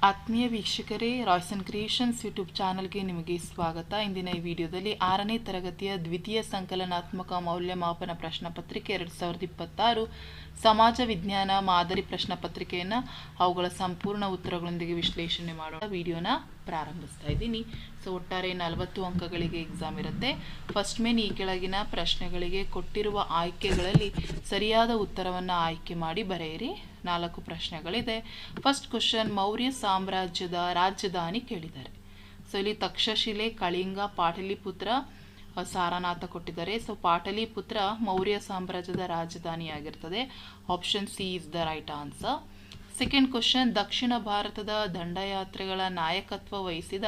ಆತ್ಮೀಯ ವೀಕ್ಷಕರೇ, Royson creations YouTube ಚಾನಲ್ಗೆ ನಿಮಗೆ ಸ್ವಾಗತ. ಇಂದಿನ ಈ ವಿಡಿಯೋದಲ್ಲಿ 6ನೇ ತರಗತಿಯ ದ್ವಿತೀಯ ಸಂಕಲನಾತ್ಮಕ ಮೌಲ್ಯಮಾಪನ ಪ್ರಶ್ನೆ ಪತ್ರಿಕೆ 2026 ಸಮಾಜ ವಿಜ್ಞಾನ ಮಾದರಿ ಪ್ರಶ್ನೆ ಪತ್ರಿಕೆಯನ್ನು ಅವುಗಳ ಸಂಪೂರ್ಣ ಉತ್ತರಗಳೊಂದಿಗೆ ವಿಶ್ಲೇಷಣೆ ಮಾಡೋಣ. ವಿಡಿಯೋನ ಪ್ರಾರಂಭಿಸ್ತಾ ಇದ್ದೀನಿ. ಸೊ ಒಟ್ಟಾರೆ 40 ಅಂಕಗಳಿಗೆ ಎಕ್ಸಾಮ್ ಇರುತ್ತೆ. ಫಸ್ಟ್ ಮೇನ್ ಈ ಕೆಳಗಿನ ಪ್ರಶ್ನೆಗಳಿಗೆ ಕೊಟ್ಟಿರುವ ಆಯ್ಕೆಗಳಲ್ಲಿ ಸರಿಯಾದ ಉತ್ತರವನ್ನು ಆಯ್ಕೆ ಮಾಡಿ ಬರೆಯಿರಿ. 4 ಪ್ರಶ್ನೆಗಳಿದೆ. ಫಸ್ಟ್ ಕ್ವಶನ್, ಮೌರ್ಯ ಸಾಮ್ರಾಜ್ಯದ ರಾಜಧಾನಿ ಕೇಳಿದ್ದಾರೆ. ಸೊ ಇಲ್ಲಿ ತಕ್ಷಶಿಲೆ, ಕಳಿಂಗ, ಪಾಟಲಿಪುತ್ರ, ಸಾರನಾಥ ಕೊಟ್ಟಿದ್ದಾರೆ. ಸೊ ಪಾಟಲಿಪುತ್ರ ಮೌರ್ಯ ಸಾಮ್ರಾಜ್ಯದ ರಾಜಧಾನಿ ಆಗಿರ್ತದೆ. Option C is the right answer. Second question, ದಕ್ಷಿಣ ಭಾರತದ ದಂಡಯಾತ್ರೆಗಳ ನಾಯಕತ್ವ ವಹಿಸಿದ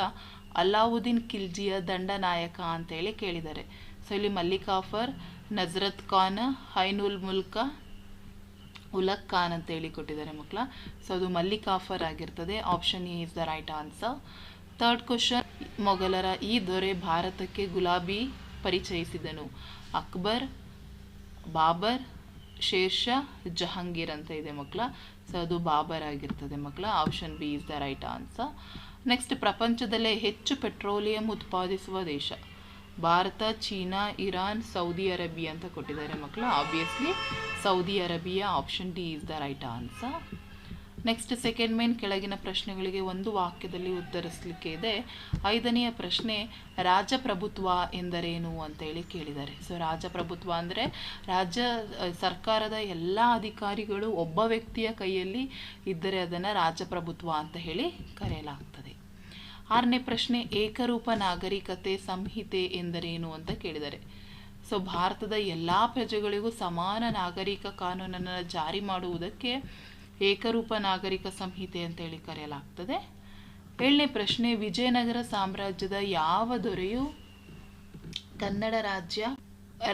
ಅಲಾವುದ್ದೀನ್ ಖಿಲ್ಜಿಯ ದಂಡನಾಯಕ ಅಂತೇಳಿ ಕೇಳಿದ್ದಾರೆ. ಸೊ ಇಲ್ಲಿ ಮಲ್ಲಿಕಾಫರ್, ನಜರತ್ ಖಾನ್, ಹೈನುಲ್ ಮುಲ್ಕ, ಉಲಕ್ ಖಾನ್ ಅಂತ ಹೇಳಿ ಕೊಟ್ಟಿದ್ದಾರೆ ಮಕ್ಕಳ. ಸೊ ಅದು ಮಲ್ಲಿಕಾಫರ್ ಆಗಿರ್ತದೆ. Option A is the right answer. Third question, ಮೊಘಲರ ಈ ದೊರೆ ಭಾರತಕ್ಕೆ ಗುಲಾಬಿ ಪರಿಚಯಿಸಿದನು. ಅಕ್ಬರ್, ಬಾಬರ್, ಶೇರ್ ಶಾ, ಜಹಾಂಗೀರ್ ಅಂತ ಇದೆ ಮಕ್ಕಳ. ಸೊ ಅದು ಬಾಬರ್ ಆಗಿರ್ತದೆ ಮಕ್ಕಳ. Option B is the right answer. Next, ಪ್ರಪಂಚದಲ್ಲೇ ಹೆಚ್ಚು ಪೆಟ್ರೋಲಿಯಂ ಉತ್ಪಾದಿಸುವ ದೇಶ. Bharat, China, Iran, Saudi Arabia ಅಂತ ಕೊಟ್ಟಿದ್ದಾರೆ ಮಕ್ಕಳು. Obviously Saudi Arabia. Option D is the right answer. Next, second main ಕೆಳಗಿನ ಪ್ರಶ್ನೆಗಳಿಗೆ ಒಂದು ವಾಕ್ಯದಲ್ಲಿ ಉತ್ತರಿಸಲಿಕ್ಕೆ ಇದೆ. 5ನೆಯ ಪ್ರಶ್ನೆ, ರಾಜಪ್ರಭುತ್ವ ಎಂದರೇನು ಅಂತೇಳಿ ಕೇಳಿದ್ದಾರೆ. ಸೊ ರಾಜಪ್ರಭುತ್ವ ಅಂದರೆ ರಾಜ್ಯ ಸರ್ಕಾರದ ಎಲ್ಲ ಅಧಿಕಾರಿಗಳು ಒಬ್ಬ ವ್ಯಕ್ತಿಯ ಕೈಯಲ್ಲಿ ಇದ್ದರೆ ಅದನ್ನು ರಾಜಪ್ರಭುತ್ವ ಅಂತ ಹೇಳಿ ಕರೆಯಲಾಗ್ತದೆ. 6ನೇ ಪ್ರಶ್ನೆ, ಏಕರೂಪ ನಾಗರಿಕತೆ ಸಂಹಿತೆ ಎಂದರೇನು ಅಂತ ಕೇಳಿದ್ದಾರೆ. ಸೊ ಭಾರತದ ಎಲ್ಲ ಪ್ರಜೆಗಳಿಗೂ ಸಮಾನ ನಾಗರಿಕ ಕಾನೂನನ್ನು ಜಾರಿ ಮಾಡುವುದಕ್ಕೆ ಏಕರೂಪ ನಾಗರಿಕ ಸಂಹಿತೆ ಅಂತೇಳಿ ಕರೆಯಲಾಗ್ತದೆ. 7ನೇ ಪ್ರಶ್ನೆ, ವಿಜಯನಗರ ಸಾಮ್ರಾಜ್ಯದ ಯಾವ ದೊರೆಯು ಕನ್ನಡ ರಾಜ್ಯ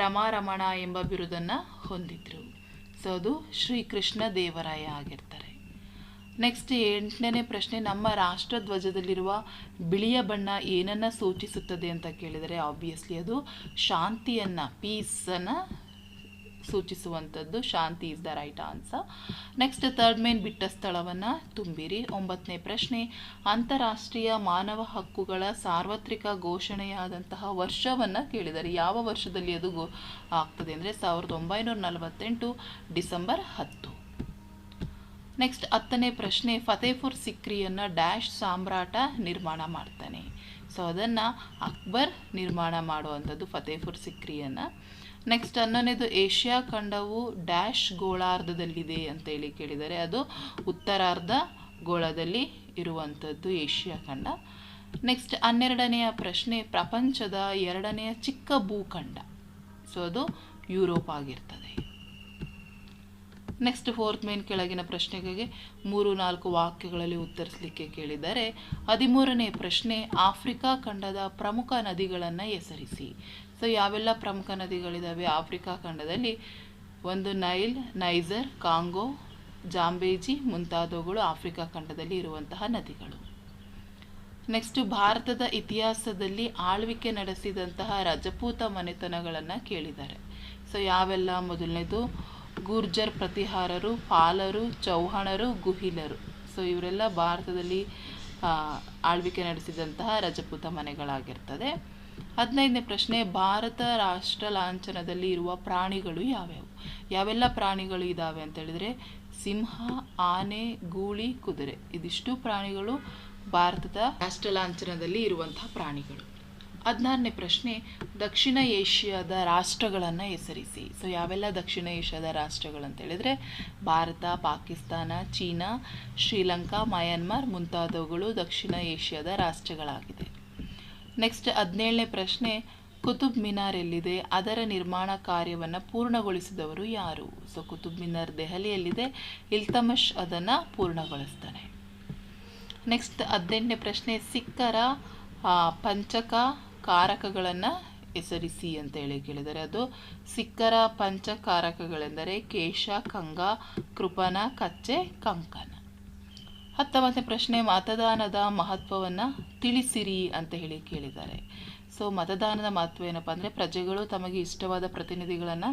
ರಮಾರಮಣ ಎಂಬ ಬಿರುದನ್ನು ಹೊಂದಿದ್ರು? ಸೊ ಅದು ಶ್ರೀಕೃಷ್ಣ ದೇವರಾಯ ಆಗಿರ್ತಾರೆ. ನೆಕ್ಸ್ಟ್ 8ನೇ ಪ್ರಶ್ನೆ, ನಮ್ಮ ರಾಷ್ಟ್ರಧ್ವಜದಲ್ಲಿರುವ ಬಿಳಿಯ ಬಣ್ಣ ಏನನ್ನು ಸೂಚಿಸುತ್ತದೆ ಅಂತ ಕೇಳಿದರೆ ಆಬ್ವಿಯಸ್ಲಿ ಅದು ಶಾಂತಿಯನ್ನು, ಪೀಸನ್ನು ಸೂಚಿಸುವಂಥದ್ದು. ಶಾಂತಿ is the right answer. Next, third main ಬಿಟ್ಟ ಸ್ಥಳವನ್ನು ತುಂಬಿರಿ. 9ನೇ ಪ್ರಶ್ನೆ, ಅಂತಾರಾಷ್ಟ್ರೀಯ ಮಾನವ ಹಕ್ಕುಗಳ ಸಾರ್ವತ್ರಿಕ ಘೋಷಣೆಯಾದಂತಹ ವರ್ಷವನ್ನು ಕೇಳಿದ್ದಾರೆ. ಯಾವ ವರ್ಷದಲ್ಲಿ ಅದು ಆಗ್ತದೆ ಅಂದರೆ 1948 ಡಿಸೆಂಬರ್ 10. ನೆಕ್ಸ್ಟ್ 10ನೇ ಪ್ರಶ್ನೆ, ಫತೇಪುರ್ ಸಿಕ್ರಿಯನ್ನು ಡ್ಯಾಶ್ ಸಾಮ್ರಾಟ ನಿರ್ಮಾಣ ಮಾಡ್ತಾನೆ. ಸೊ ಅದನ್ನು ಅಕ್ಬರ್ ನಿರ್ಮಾಣ ಮಾಡುವಂಥದ್ದು ಫತೇಪುರ್ ಸಿಕ್ರಿಯನ್ನು. ನೆಕ್ಸ್ಟ್ 11ನೇದು, ಏಷ್ಯಾ ಖಂಡವು ಡ್ಯಾಶ್ ಗೋಳಾರ್ಧದಲ್ಲಿದೆ ಅಂತೇಳಿ ಕೇಳಿದರೆ ಅದು ಉತ್ತರಾರ್ಧ ಗೋಳದಲ್ಲಿ ಇರುವಂಥದ್ದು ಏಷ್ಯಾ ಖಂಡ. ನೆಕ್ಸ್ಟ್ 12ನೆಯ ಪ್ರಶ್ನೆ, ಪ್ರಪಂಚದ 2ನೆಯ ಚಿಕ್ಕ ಭೂಖಂಡ. ಸೊ ಅದು ಯುರೋಪ್ ಆಗಿರ್ತದೆ. ನೆಕ್ಸ್ಟ್ 4th ಮೇನ್ ಕೆಳಗಿನ ಪ್ರಶ್ನೆಗಳಿಗೆ 3-4 ವಾಕ್ಯಗಳಲ್ಲಿ ಉತ್ತರಿಸಲಿಕ್ಕೆ ಕೇಳಿದ್ದಾರೆ. 13ನೇ ಪ್ರಶ್ನೆ, ಆಫ್ರಿಕಾ ಖಂಡದ ಪ್ರಮುಖ ನದಿಗಳನ್ನು ಹೆಸರಿಸಿ. ಸೊ ಯಾವೆಲ್ಲ ಪ್ರಮುಖ ನದಿಗಳಿದ್ದಾವೆ ಆಫ್ರಿಕಾ ಖಂಡದಲ್ಲಿ? ಒಂದು ನೈಲ್, ನೈಜರ್, ಕಾಂಗೋ, ಜಾಂಬೇಜಿ ಮುಂತಾದವುಗಳು ಆಫ್ರಿಕಾ ಖಂಡದಲ್ಲಿ ಇರುವಂತಹ ನದಿಗಳು. ನೆಕ್ಸ್ಟ್, ಭಾರತದ ಇತಿಹಾಸದಲ್ಲಿ ಆಳ್ವಿಕೆ ನಡೆಸಿದಂತಹ ರಜಪೂತ ಮನೆತನಗಳನ್ನು ಕೇಳಿದ್ದಾರೆ. ಸೊ ಯಾವೆಲ್ಲ? ಮೊದಲನೇದು ಗುರ್ಜರ್ ಪ್ರತಿಹಾರರು, ಪಾಲರು, ಚೌಹಾಣರು, ಗುಹಿಲರು. ಸೊ ಇವರೆಲ್ಲ ಭಾರತದಲ್ಲಿ ಆಳ್ವಿಕೆ ನಡೆಸಿದಂತಹ ರಜಪೂತ ಮನೆಗಳಾಗಿರ್ತದೆ. 15ನೇ ಪ್ರಶ್ನೆ, ಭಾರತ ರಾಷ್ಟ್ರ ಲಾಂಛನದಲ್ಲಿ ಇರುವ ಪ್ರಾಣಿಗಳು ಯಾವ್ಯಾವು? ಯಾವೆಲ್ಲ ಪ್ರಾಣಿಗಳು ಇದ್ದಾವೆ ಅಂತ ಹೇಳಿದರೆ ಸಿಂಹ, ಆನೆ, ಗೂಳಿ, ಕುದುರೆ. ಇದಿಷ್ಟು ಪ್ರಾಣಿಗಳು ಭಾರತದ ರಾಷ್ಟ್ರ ಲಾಂಛನದಲ್ಲಿ ಇರುವಂತಹ ಪ್ರಾಣಿಗಳು. 16ನೇ ಪ್ರಶ್ನೆ, ದಕ್ಷಿಣ ಏಷ್ಯಾದ ರಾಷ್ಟ್ರಗಳನ್ನು ಹೆಸರಿಸಿ. ಸೊ ಯಾವೆಲ್ಲ ದಕ್ಷಿಣ ಏಷ್ಯಾದ ರಾಷ್ಟ್ರಗಳು ಅಂತ ಹೇಳಿದರೆ ಭಾರತ, ಪಾಕಿಸ್ತಾನ, ಚೀನಾ, ಶ್ರೀಲಂಕಾ, ಮಯನ್ಮಾರ್ ಮುಂತಾದವುಗಳು ದಕ್ಷಿಣ ಏಷ್ಯಾದ ರಾಷ್ಟ್ರಗಳಾಗಿದೆ. ನೆಕ್ಸ್ಟ್ 17ನೇ ಪ್ರಶ್ನೆ, ಕುತುಬ್ ಮಿನಾರ್ ಎಲ್ಲಿದೆ? ಅದರ ನಿರ್ಮಾಣ ಕಾರ್ಯವನ್ನು ಪೂರ್ಣಗೊಳಿಸಿದವರು ಯಾರು? ಸೊ ಕುತುಬ್ ಮಿನಾರ್ ದೆಹಲಿಯಲ್ಲಿದೆ. ಇಲ್ತಮಷ್ ಅದನ್ನು ಪೂರ್ಣಗೊಳಿಸ್ತಾನೆ. ನೆಕ್ಸ್ಟ್ 18ನೇ ಪ್ರಶ್ನೆ, ಸಿಖ್ಖರ ಪಂಚಕ ಕಾರಕಗಳನ್ನು ಹೆಸರಿಸಿ ಅಂತ ಹೇಳಿ ಕೇಳಿದರೆ ಅದು ಸಿಖ್ಖರ ಪಂಚಕಾರಕಗಳೆಂದರೆ ಕೇಶ, ಕಂಗ, ಕೃಪನ, ಕಚ್ಚೆ, ಕಂಕನ. 19ನೇ ಪ್ರಶ್ನೆ, ಮತದಾನದ ಮಹತ್ವವನ್ನು ತಿಳಿಸಿರಿ ಅಂತ ಹೇಳಿ ಕೇಳಿದ್ದಾರೆ. ಸೊ ಮತದಾನದ ಮಹತ್ವ ಏನಪ್ಪ ಅಂದರೆ ಪ್ರಜೆಗಳು ತಮಗೆ ಇಷ್ಟವಾದ ಪ್ರತಿನಿಧಿಗಳನ್ನು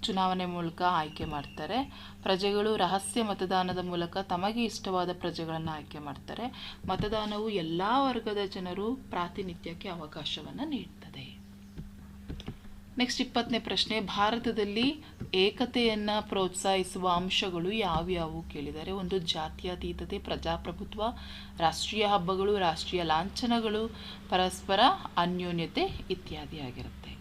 ಚುನಾವಣೆ ಮೂಲಕ ಆಯ್ಕೆ ಮಾಡ್ತಾರೆ. ಪ್ರಜೆಗಳು ರಹಸ್ಯ ಮತದಾನದ ಮೂಲಕ ತಮಗೆ ಇಷ್ಟವಾದ ಪ್ರಜೆಗಳನ್ನು ಆಯ್ಕೆ ಮಾಡ್ತಾರೆ. ಮತದಾನವು ಎಲ್ಲ ವರ್ಗದ ಜನರು ಪ್ರಾತಿನಿಧ್ಯಕ್ಕೆ ಅವಕಾಶವನ್ನು ನೀಡುತ್ತದೆ. ನೆಕ್ಸ್ಟ್ 20ನೇ ಪ್ರಶ್ನೆ, ಭಾರತದಲ್ಲಿ ಏಕತೆಯನ್ನು ಪ್ರೋತ್ಸಾಹಿಸುವ ಅಂಶಗಳು ಯಾವ್ಯಾವು ಕೇಳಿದ್ದಾರೆ. ಒಂದು, ಜಾತ್ಯತೀತತೆ, ಪ್ರಜಾಪ್ರಭುತ್ವ, ರಾಷ್ಟ್ರೀಯ ಹಬ್ಬಗಳು, ರಾಷ್ಟ್ರೀಯ ಲಾಂಛನಗಳು, ಪರಸ್ಪರ ಅನ್ಯೋನ್ಯತೆ ಇತ್ಯಾದಿ ಆಗಿರುತ್ತೆ.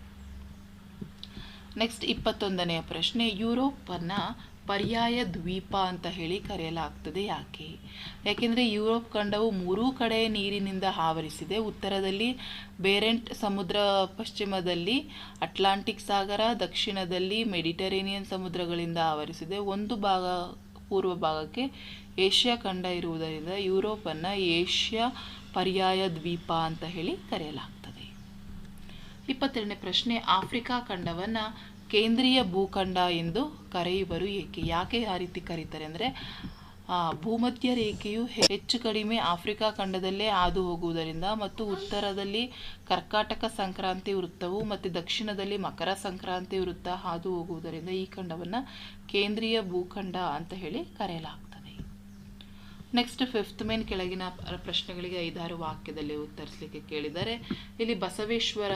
ನೆಕ್ಸ್ಟ್ 21ನೇ ಪ್ರಶ್ನೆ, ಯುರೋಪನ್ನು ಪರ್ಯಾಯ ದ್ವೀಪ ಅಂತ ಹೇಳಿ ಕರೆಯಲಾಗ್ತದೆ ಯಾಕೆ? ಯಾಕೆಂದರೆ ಯುರೋಪ್ ಖಂಡವು 3 ಕಡೆ ನೀರಿನಿಂದ ಆವರಿಸಿದೆ. ಉತ್ತರದಲ್ಲಿ ಬೇರೆಂಟ್ ಸಮುದ್ರ, ಪಶ್ಚಿಮದಲ್ಲಿ ಅಟ್ಲಾಂಟಿಕ್ ಸಾಗರ, ದಕ್ಷಿಣದಲ್ಲಿ ಮೆಡಿಟರೇನಿಯನ್ ಸಮುದ್ರಗಳಿಂದ ಆವರಿಸಿದೆ. ಒಂದು ಭಾಗ ಪೂರ್ವ ಭಾಗಕ್ಕೆ ಏಷ್ಯಾ ಖಂಡ ಇರುವುದರಿಂದ ಯುರೋಪನ್ನು ಏಷ್ಯಾ ಪರ್ಯಾಯ ದ್ವೀಪ ಅಂತ ಹೇಳಿ ಕರೆಯಲಾಗ್ತದೆ. 22ನೇ ಪ್ರಶ್ನೆ, ಆಫ್ರಿಕಾ ಖಂಡವನ್ನು ಕೇಂದ್ರೀಯ ಭೂಖಂಡ ಎಂದು ಕರೆಯುವರು ಏಕೆ? ಯಾಕೆ ಆ ರೀತಿ ಕರೀತಾರೆ ಅಂದರೆ, ಭೂಮಧ್ಯ ರೇಖೆಯು ಹೆಚ್ಚು ಕಡಿಮೆ ಆಫ್ರಿಕಾ ಖಂಡದಲ್ಲೇ ಹಾದು ಹೋಗುವುದರಿಂದ ಮತ್ತು ಉತ್ತರದಲ್ಲಿ ಕರ್ಕಾಟಕ ಸಂಕ್ರಾಂತಿ ವೃತ್ತವು ಮತ್ತು ದಕ್ಷಿಣದಲ್ಲಿ ಮಕರ ಸಂಕ್ರಾಂತಿ ವೃತ್ತ ಹಾದು ಹೋಗುವುದರಿಂದ ಈ ಖಂಡವನ್ನು ಕೇಂದ್ರೀಯ ಭೂಖಂಡ ಅಂತ ಹೇಳಿ ಕರೆಯಲಾಗ್ತದೆ. ನೆಕ್ಸ್ಟ್ 5th ಮೇನ್ ಕೆಳಗಿನ ಪ್ರಶ್ನೆಗಳಿಗೆ 5-6 ವಾಕ್ಯದಲ್ಲಿ ಉತ್ತರಿಸಲಿಕ್ಕೆ ಕೇಳಿದ್ದಾರೆ. ಇಲ್ಲಿ ಬಸವೇಶ್ವರ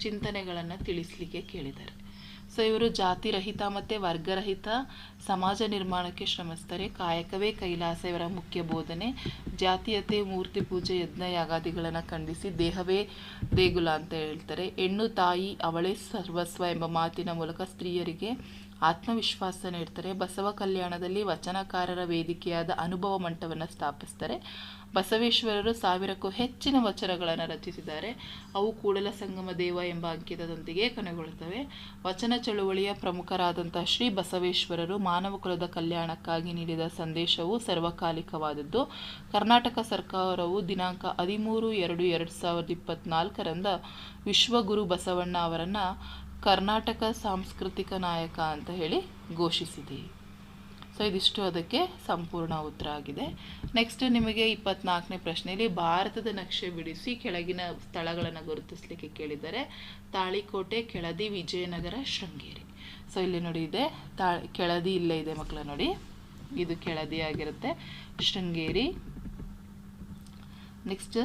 ಚಿಂತನೆಗಳನ್ನು ತಿಳಿಸಲಿಕ್ಕೆ ಕೇಳಿದ್ದಾರೆ. ಸೊ ಇವರು ಜಾತಿರಹಿತ ಮತ್ತು ವರ್ಗರಹಿತ ಸಮಾಜ ನಿರ್ಮಾಣಕ್ಕೆ ಶ್ರಮಿಸ್ತಾರೆ. ಕಾಯಕವೇ ಕೈಲಾಸ ಇವರ ಮುಖ್ಯ ಬೋಧನೆ. ಜಾತೀಯತೆ, ಮೂರ್ತಿ ಪೂಜೆ, ಯಜ್ಞ ಯಾಗಾದಿಗಳನ್ನು ಖಂಡಿಸಿ ದೇಹವೇ ದೇಗುಲ ಅಂತ ಹೇಳ್ತಾರೆ. ಹೆಣ್ಣು ತಾಯಿ ಅವಳೇ ಸರ್ವಸ್ವ ಎಂಬ ಮಾತಿನ ಮೂಲಕ ಸ್ತ್ರೀಯರಿಗೆ ಆತ್ಮವಿಶ್ವಾಸ ನೀಡ್ತಾರೆ. ಬಸವ ಕಲ್ಯಾಣದಲ್ಲಿ ವಚನಕಾರರ ವೇದಿಕೆಯಾದ ಅನುಭವ ಮಂಟಪವನ್ನು ಸ್ಥಾಪಿಸ್ತಾರೆ. ಬಸವೇಶ್ವರರು 1000ಕ್ಕೂ ಹೆಚ್ಚಿನ ವಚನಗಳನ್ನು ರಚಿಸಿದ್ದಾರೆ. ಅವು ಕೂಡಲ ಸಂಗಮ ದೇವ ಎಂಬ ಅಂಕಿತದೊಂದಿಗೆ ಕೊನೆಗೊಳ್ಳುತ್ತವೆ. ವಚನ ಚಳುವಳಿಯ ಪ್ರಮುಖರಾದಂಥ ಶ್ರೀ ಬಸವೇಶ್ವರರು ಮಾನವ ಕುಲದ ಕಲ್ಯಾಣಕ್ಕಾಗಿ ನೀಡಿದ ಸಂದೇಶವು ಸರ್ವಕಾಲಿಕವಾದದ್ದು. ಕರ್ನಾಟಕ ಸರ್ಕಾರವು ದಿನಾಂಕ 13/2/2024 ವಿಶ್ವಗುರು ಬಸವಣ್ಣ ಅವರನ್ನು ಕರ್ನಾಟಕ ಸಾಂಸ್ಕೃತಿಕ ನಾಯಕ ಅಂತ ಹೇಳಿ ಘೋಷಿಸಿದೆ. ಸೊ ಇದಿಷ್ಟು ಅದಕ್ಕೆ ಸಂಪೂರ್ಣ ಉತ್ತರ ಆಗಿದೆ. ನೆಕ್ಸ್ಟ್ ನಿಮಗೆ 24ನೇ ಪ್ರಶ್ನೆಯಲ್ಲಿ ಭಾರತದ ನಕ್ಷೆ ಬಿಡಿಸಿ ಕೆಳಗಿನ ಸ್ಥಳಗಳನ್ನು ಗುರುತಿಸಲಿಕ್ಕೆ ಕೇಳಿದ್ದಾರೆ. ತಾಳಿಕೋಟೆ, ಕೆಳದಿ, ವಿಜಯನಗರ, ಶೃಂಗೇರಿ. ಸೊ ಇಲ್ಲಿ ನೋಡಿ ಇದೆ ಕೆಳದಿ, ಇಲ್ಲೇ ಇದೆ ಮಕ್ಕಳ ನೋಡಿ, ಇದು ಕೆಳದಿ ಆಗಿರುತ್ತೆ. Sringeri. Next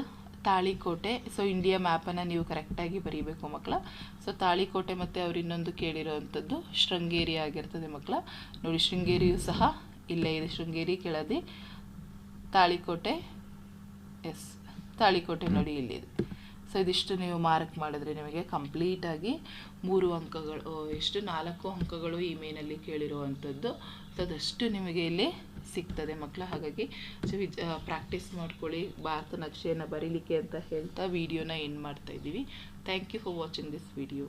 Talikote. So India ಮ್ಯಾಪನ್ನು ನೀವು ಕರೆಕ್ಟಾಗಿ ಬರೀಬೇಕು ಮಕ್ಕಳ. ಸೊ ತಾಳಿಕೋಟೆ ಮತ್ತು ಅವ್ರು ಇನ್ನೊಂದು ಕೇಳಿರೋವಂಥದ್ದು ಶೃಂಗೇರಿ ಆಗಿರ್ತದೆ ಮಕ್ಕಳ. ನೋಡಿ ಶೃಂಗೇರಿಯೂ ಸಹ ಇಲ್ಲೇ ಇದೆ. ಶೃಂಗೇರಿ, ಕೆಳದಿ, ತಾಳಿಕೋಟೆ. ಎಸ್, ತಾಳಿಕೋಟೆ ನೋಡಿ ಇಲ್ಲಿದೆ. ಸೊ ಇದಿಷ್ಟು ನೀವು ಮಾರ್ಕ್ ಮಾಡಿದ್ರೆ ನಿಮಗೆ ಕಂಪ್ಲೀಟಾಗಿ 3 ಅಂಕಗಳು, 4 ಅಂಕಗಳು ಈ ಮೇನಲ್ಲಿ ಕೇಳಿರುವಂಥದ್ದು. ಸೊ ಅದಷ್ಟು ನಿಮಗೆ ಇಲ್ಲಿ ಸಿಗ್ತದೆ ಮಕ್ಕಳ. ಹಾಗಾಗಿ ಪ್ರಾಕ್ಟೀಸ್ ಮಾಡ್ಕೊಳ್ಳಿ, ಭಾರತ ನಕ್ಷೆಯನ್ನು ಬರೀಲಿಕ್ಕೆ ಅಂತ ಹೇಳ್ತಾ ವಿಡಿಯೋನ ಎಂಡ್ ಮಾಡ್ತಾ ಇದ್ದೀವಿ. Thank you for watching this video.